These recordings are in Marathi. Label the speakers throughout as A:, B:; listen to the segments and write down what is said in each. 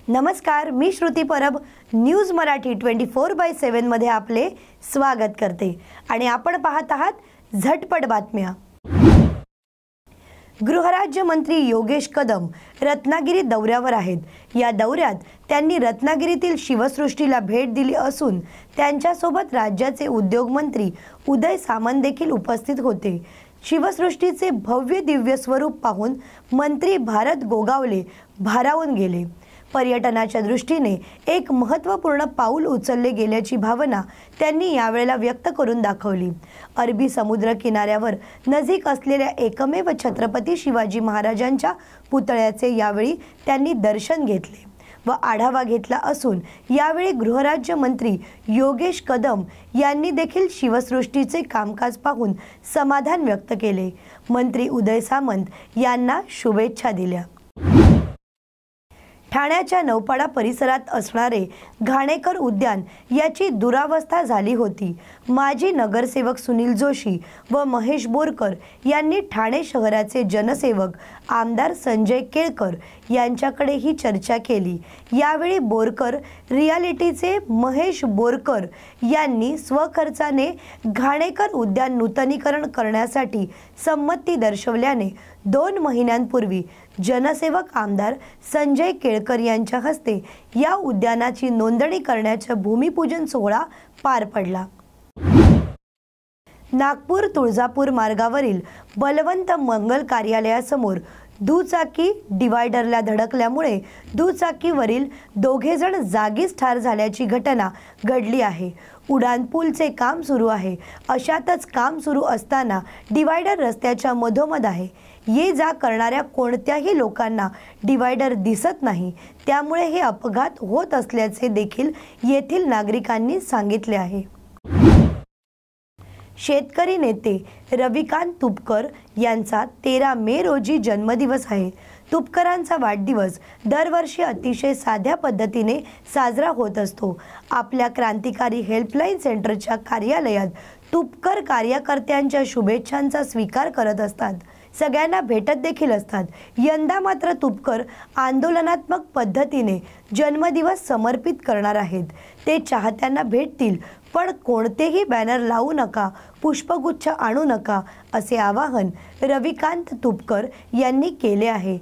A: नमस्कार, मी श्रुती परब न्यूज मराठी 24/7 मध्ये आपले स्वागत करते आणि आपण पाहत आहात झटपट बातम्या। गृहराज्यमंत्री योगेश कदम रत्नागिरी दौऱ्यावर आहेत। या दौऱ्यात त्यांनी रत्नागिरीतील शिवसृष्टीला भेट दिली असून त्यांच्यासोबत राज्याचे उद्योग मंत्री उदय सामंत देखील उपस्थित होते। शिवसृष्टीचे भव्य दिव्य स्वरूप पाहून मंत्री भारत गोगावले भारावून गेले। पर्यटनाच्या दृष्टीने एक महत्त्वपूर्ण पाऊल उचलले गेल्याची भावना त्यांनी यावेळेला व्यक्त करून दाखवली। अरबी समुद्र किनाऱ्यावर नजीक असलेल्या एकमेव छत्रपती शिवाजी महाराजांच्या पुतळ्याचे यावेळी त्यांनी दर्शन घेतले व आढावा घेतला असून यावेळी गृहराज्य मंत्री योगेश कदम यांनी देखील शिवसृष्टीचे कामकाज पाहून समाधान व्यक्त केले। मंत्री उदय सामंत यांना शुभेच्छा दिल्या। ठाण्याच्या नौपाडा परिसरात असणारे घाणेकर उद्यान याची दुरावस्था झाली होती। माजी नगरसेवक सुनील जोशी व महेश बोरकर यांनी ठाणे शहराचे जनसेवक आमदार संजय केळकर यांच्याकडे ही चर्चा केली। यावेळी बोरकर रियालिटीचे महेश बोरकर यांनी स्वखर्चाने घाणेकर उद्यान नूतनीकरण करण्यासाठी संमती दर्शवल्याने 2 महिन्यांपूर्वी जनसेवक आमदार संजय केळकर यांच्या हस्ते या उद्यानाची नोंदणी करण्याचा भूमिपूजन सोहळा पार पडला। नागपूर तुळजापूर मार्गावरील बलवंत मंगल कार्यालयासमोर दुचाकी डिवायडरला धडकल्यामुळे दुचाकीवरील 2 जण जागीच ठार झाल्याची घटना घडली आहे। उड्डाणपूलचे काम सुरू आहे। अशातच काम सुरू असताना डिवायडर रस्त्याच्या मधोमध आहे। ये जा करणाऱ्या कोणत्याही लोकांना डिवायडर दिसत नाही, त्यामुळे हे अपघात होत असल्याचे देखील येथील नागरिकांनी सांगितले आहे। शेतकरी नेते रविकांत तुपकर यांचा 13 मे रोजी जन्मदिवस आहे। तुपकरांचा वाढदिवस दरवर्षी अतिशय साध्या पद्धतीने साजरा होत असतो। आपल्या क्रांतिकारी हेल्पलाईन सेंटरच्या कार्यालयात तुपकर कार्यकर्त्यांच्या शुभेच्छांचा स्वीकार करत असतात, सगळ्यांना भेटत देखील असतात। यंदा मात्र तुपकर आंदोलनात्मक पद्धतीने जन्मदिवस समर्पित करणार आहेत। ते चाहत्यांना भेटतील, पण कोणतेही बॅनर लावू नका, पुष्पगुच्छ आणू नका असे आवाहन रविकांत तुपकर यांनी केले आहे।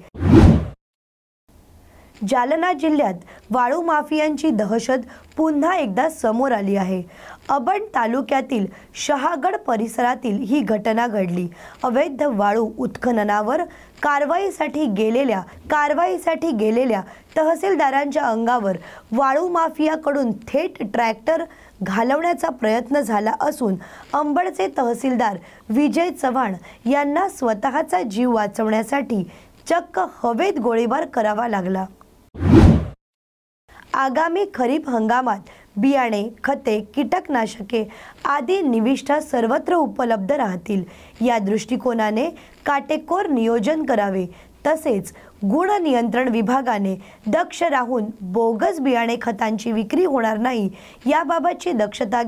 A: जालना जिल्ह्यात वाळू माफियांची दहशत पुन्हा एकदा समोर आली आहे। अबड तालुक्यातील शहागड परिसरातील ही घटना घडली। अवैध वाळू उत्खननावर कारवाईसाठी गेलेल्या तहसीलदारांच्या अंगावर वाळू माफियाकडून थेट ट्रॅक्टर घालवण्याचा प्रयत्न झाला असून अंबडचे तहसीलदार विजय चव्हाण यांना स्वतःचा जीव वाचवण्यासाठी चक्क हवेत गोळीबार करावा लागला। आगामी खरीप हंगामात बियाणे, खते, कीटकनाशके आदी निविष्ठा सर्वत्र उपलब्ध राहतील, या दृष्टिकोनाने काटेकोर नियोजन करावे। तसेच गुण नियंत्रण विभागाने दक्ष राहून बोगस बियाणे खतांची विक्री होणार नाही याबाबतची दक्षता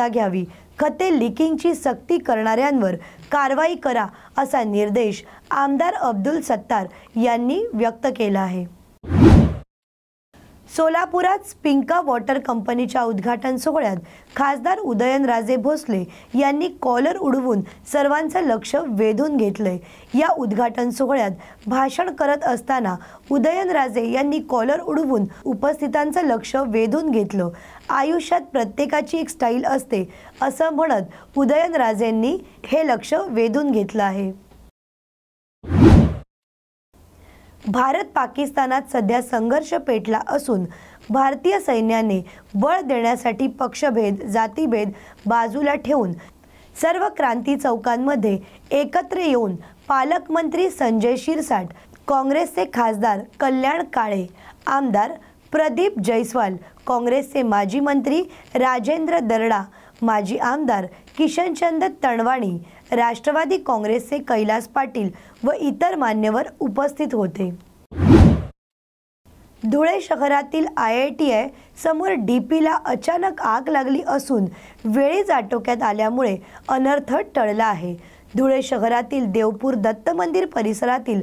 A: घ्यावी। खते लिकिंगची सक्ती करणाऱ्यांवर कारवाई करा असा निर्देश आमदार अब्दुल सत्तार यांनी व्यक्त केला आहे। सोलापुरात स्पिंका वॉटर कंपनीच्या उद्घाटन सोहळ्यात खासदार उदयनराजे भोसले यांनी कॉलर उडवून सर्वांचं लक्ष वेधून घेतले। या उद्घाटन सोहळ्यात भाषण करत असताना उदयनराजे यांनी कॉलर उडवून उपस्थितांचं लक्ष वेधून घेतलं। आयुष्यात प्रत्येकाची एक स्टाईल असते असं म्हणत उदयनराजेंनी हे लक्ष वेधून घेतलं आहे। भारत पाकिस्तानात सध्या संघर्ष पेटला असून भारतीय सैन्याने बळ देण्यासाठी पक्षभेद, जातीभेद बाजूला ठेवून सर्व क्रांती चौकांमध्ये एकत्र येऊन पालकमंत्री संजय शिरसाट, काँग्रेसचे खासदार कल्याण काळे, आमदार प्रदीप जयस्वाल, काँग्रेसचे माजी मंत्री राजेंद्र दर्डा, माजी आमदार किशनचंद तणवाणी, राष्ट्रवादी काँग्रेसचे कैलास पाटील व इतर मान्यवर उपस्थित होते। धुळे शहरातील IITI समोर DPला अचानक आग लागली असून वेळीच आटोक्यात आल्यामुळे अनर्थ टळला आहे। धुळे शहरातील देवपूर दत्त मंदिर परिसरातील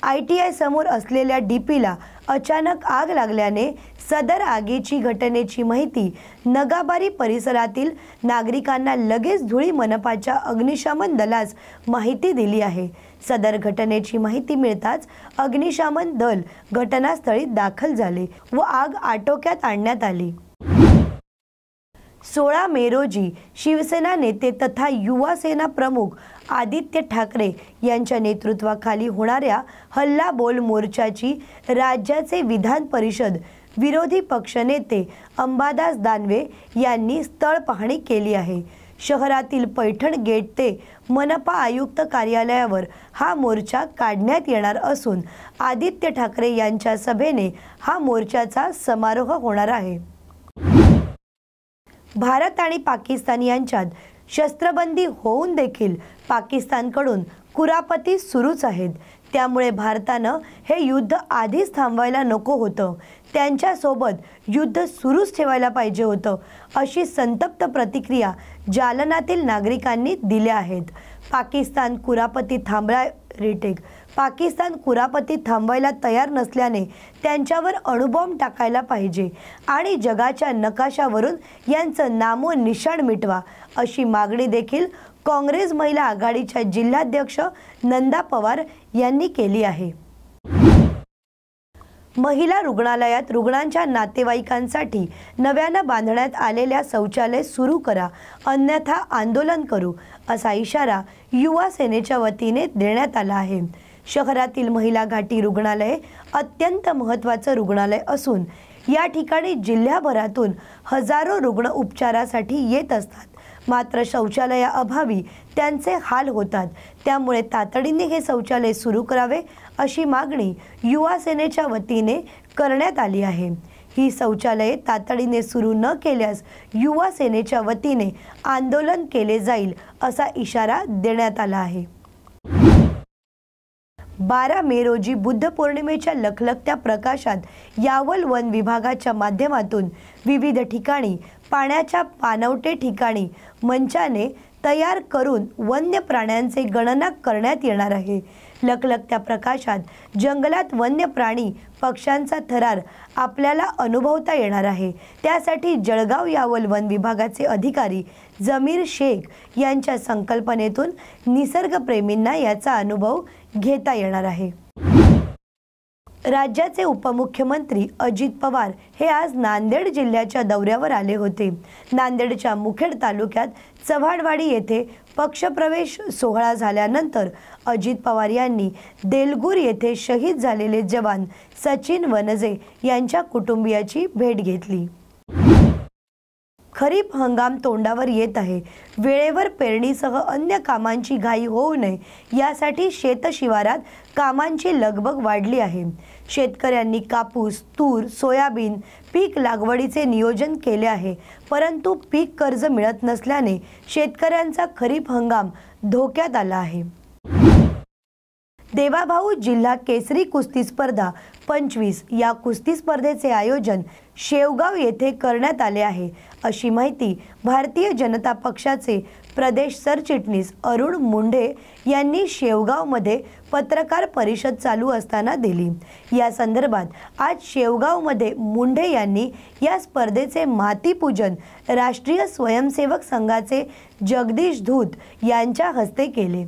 A: ITI समोर असलेल्या DPला अचानक आग लागल्याने सदर आगीची घटनेची माहिती नगाबारी परिसरातील नागरिकांना लगेच धुळे मनपाच्या अग्निशमन दलास माहिती दिली आहे। सदर घटनेची माहिती मिळताच अग्निशमन दल घटनास्थळी दाखल झाले व आग आटोक्यात आणण्यात आली। 16 मे रोजी शिवसेना नेते तथा युवा सेना प्रमुख आदित्य ठाकरे यांच्या नेतृत्वाखाली होणाऱ्या हल्लाबोल मोर्चाची राज्याचे विधान परिषद विरोधी पक्षनेते अंबादास दानवे यांनी स्थळ पाहणी केली आहे। शहरातील पैठण गेट ते मनपा आयुक्त कार्यालयावर हा मोर्चा काढण्यात येणार असून आदित्य ठाकरे यांच्या सभेने हा मोर्चाचा समारोह होणार आहे। भारत आणि पाकिस्तान यांच्यात शस्त्रबंदी होऊन देखील पाकिस्तानकडून कुरापती सुरूच आहेत। त्यामुळे भारतानं हे युद्ध आधीच थांबवायला नको होतं, त्यांच्यासोबत युद्ध सुरूच ठेवायला पाहिजे होतं, अशी संतप्त प्रतिक्रिया जालनातील नागरिकांनी दिल्या आहेत। पाकिस्तान कुरापती थांबवायला तयार नसल्याने त्यांच्यावर अणुबॉम्ब टाकायला पाहिजे आणि जगाच्या नकाशावरून यांचं नामोनिशाण मिटवा, अशी मागणी देखील काँग्रेस महिला आघाडीच्या जिल्हाध्यक्ष नंदा पवार यांनी केली आहे। महिला रुग्णालयात रुग्णांच्या नातेवाईकांसाठी नव्यानं बांधण्यात आलेल्या शौचालय सुरू करा, अन्यथा आंदोलन करू, असा इशारा युवा सेनेच्या वतीने देण्यात आला आहे। शहरातील महिला घाटी रुग्णालय अत्यंत महत्त्वाचं रुग्णालय असून या ठिकाणी जिल्ह्याभरातून हजारो रुग्ण उपचारासाठी येत असतात, मात्र शौचालयाअभावी त्यांचे हाल होतात। त्यामुळे तातडीने हे शौचालय सुरू करावे, अशी मागणी युवा सेनेच्या वतीने करण्यात आली आहे। ही शौचालये तातडीने सुरू न केल्यास युवा सेनेच्या वतीने आंदोलन केले जाईल, असा इशारा देण्यात आला आहे। 12 मे रोजी बुद्ध पौर्णिमेच्या लखलखत्या प्रकाशात यावल वन विभागाच्या माध्यमातून विविध ठिकाणी पाण्याच्या पाणवठे ठिकाणी मंचाने तयार करून वन्य प्राण्यांचे गणना करण्यात येणार आहे। लखलखत्या प्रकाशात जंगलात वन्य प्राणी पक्ष्यांचा थरार आपल्याला अनुभवता येणार आहे। त्यासाठी जळगाव यावल वन विभागाचे अधिकारी जमीर शेख यांच्या संकल्पनेतून निसर्गप्रेमींना याचा अनुभव घेता येणार आहे। राज्याचे उपमुख्यमंत्री अजित पवार हे आज नांदेड जिल्ह्याच्या दौऱ्यावर आले होते। नांदेडच्या मुखेड तालुक्यात चव्हाडवाडी येथे पक्षप्रवेश सोहळा झाल्यानंतर अजित पवार यांनी देलगूर येथे शहीद झालेले जवान सचिन वनजे यांच्या कुटुंबियाची भेट घेतली। खरीप हंगाम तोंडावर येत आहे। वेळेवर पेरणीसह अन्य कामांची घाई होऊ नये यासाठी शेतशिवारात कामांची लगबग वाढली आहे। शेतकऱ्यांनी कापूस, तूर, सोयाबीन पीक लागवडीचे नियोजन केले आहे, परंतु पीक कर्ज मिळत नसल्याने शेतकऱ्यांचा खरीप हंगाम धोक्यात आला आहे। देवाभाऊ जिल्हा केसरी कुस्ती स्पर्धा 25 या कुस्ती स्पर्धेचे आयोजन शेवगाव येथे करण्यात आले आहे, अशी माहिती भारतीय जनता पक्षाचे प्रदेश सरचिटणीस अरुण मुंढे यांनी शेवगावमध्ये पत्रकार परिषद चालू असताना दिली। या संदर्भात आज शेवगावमध्ये मुंढे यांनी या स्पर्धेचे मातीपूजन राष्ट्रीय स्वयंसेवक संघाचे जगदीश धूत यांच्या हस्ते केले।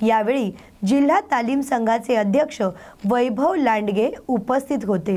A: यावेळी जिल्हा तालीम संघाचे अध्यक्ष वैभव लांडगे उपस्थित होते।